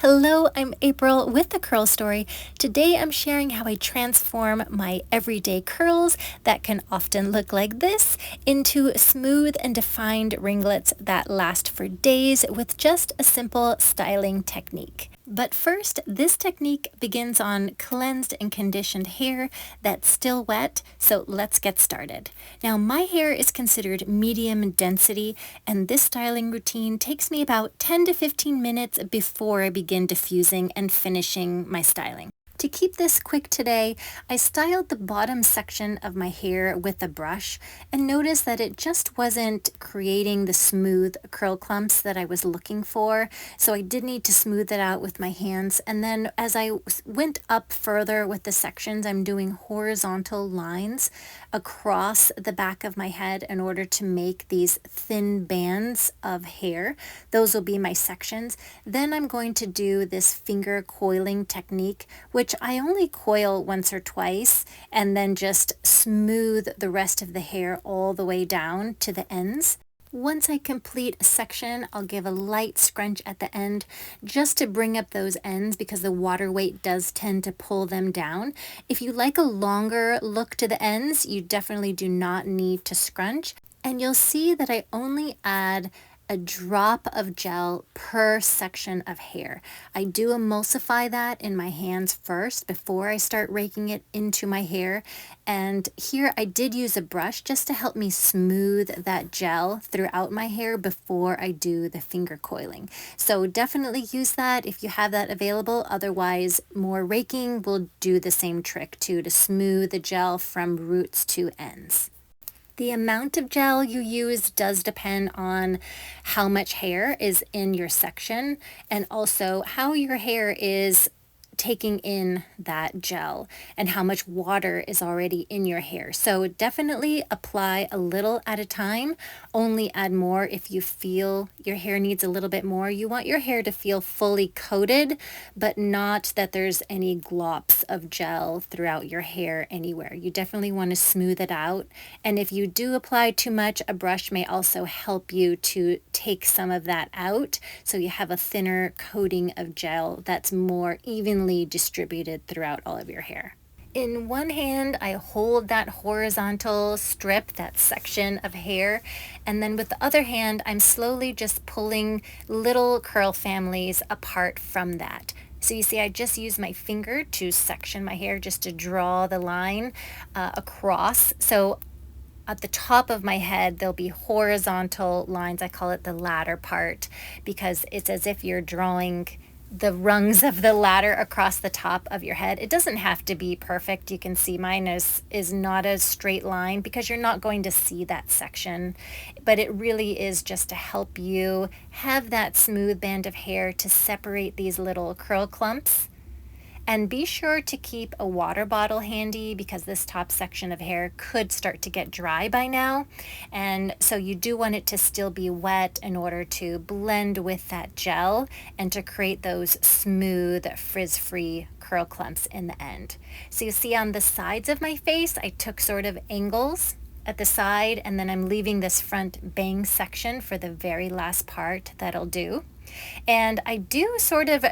Hello, I'm April with the Curl Story. Today I'm sharing how I transform my everyday curls that can often look like this into smooth and defined ringlets that last for days with just a simple styling technique. But first, this technique begins on cleansed and conditioned hair that's still wet, so let's get started. Now, my hair is considered medium density, and this styling routine takes me about 10 to 15 minutes before I begin diffusing and finishing my styling. To keep this quick today, I styled the bottom section of my hair with a brush and noticed that it just wasn't creating the smooth curl clumps that I was looking for. So I did need to smooth it out with my hands. And then as I went up further with the sections, I'm doing horizontal lines across the back of my head in order to make these thin bands of hair. Those will be my sections. Then I'm going to do this finger coiling technique, which I only coil once or twice and then just smooth the rest of the hair all the way down to the ends. Once I complete a section, I'll give a light scrunch at the end just to bring up those ends because the water weight does tend to pull them down. If you like a longer look to the ends, you definitely do not need to scrunch. And you'll see that I only add a drop of gel per section of hair. I do emulsify that in my hands first before I start raking it into my hair. And here I did use a brush just to help me smooth that gel throughout my hair before I do the finger coiling. So definitely use that if you have that available. Otherwise, more raking will do the same trick too, to smooth the gel from roots to ends. The amount of gel you use does depend on how much hair is in your section and also how your hair is taking in that gel and how much water is already in your hair. So definitely apply a little at a time. Only add more if you feel your hair needs a little bit more. You want your hair to feel fully coated, but not that there's any glops of gel throughout your hair anywhere. You definitely want to smooth it out. And if you do apply too much, a brush may also help you to take some of that out so you have a thinner coating of gel that's more evenly distributed throughout all of your hair. In one hand, I hold that horizontal strip, that section of hair, and then with the other hand, I'm slowly just pulling little curl families apart from that. So you see, I just use my finger to section my hair just to draw the line across. So at the top of my head, there'll be horizontal lines. I call it the ladder part because it's as if you're drawing the rungs of the ladder across the top of your head. It doesn't have to be perfect. You can see mine is not a straight line because you're not going to see that section, but it really is just to help you have that smooth band of hair to separate these little curl clumps. And be sure to keep a water bottle handy because this top section of hair could start to get dry by now. And so you do want it to still be wet in order to blend with that gel and to create those smooth, frizz-free curl clumps in the end. So you see on the sides of my face, I took sort of angles at the side, and then I'm leaving this front bang section for the very last part that'll do. And I do sort of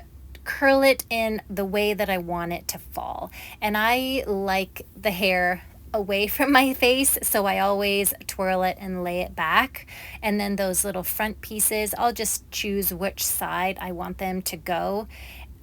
curl it in the way that I want it to fall. And I like the hair away from my face, so I always twirl it and lay it back. And then those little front pieces, I'll just choose which side I want them to go.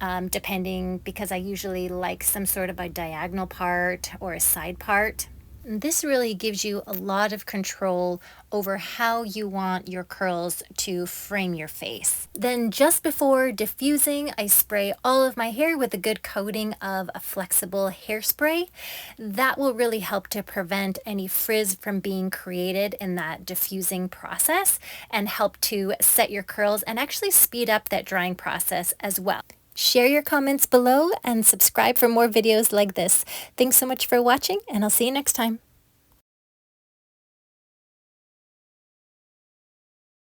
Depending, because I usually like some sort of a diagonal part or a side part. This really gives you a lot of control over how you want your curls to frame your face. Then just before diffusing, I spray all of my hair with a good coating of a flexible hairspray. That will really help to prevent any frizz from being created in that diffusing process and help to set your curls and actually speed up that drying process as well. Share your comments below and subscribe for more videos like this. Thanks so much for watching, and I'll see you next time.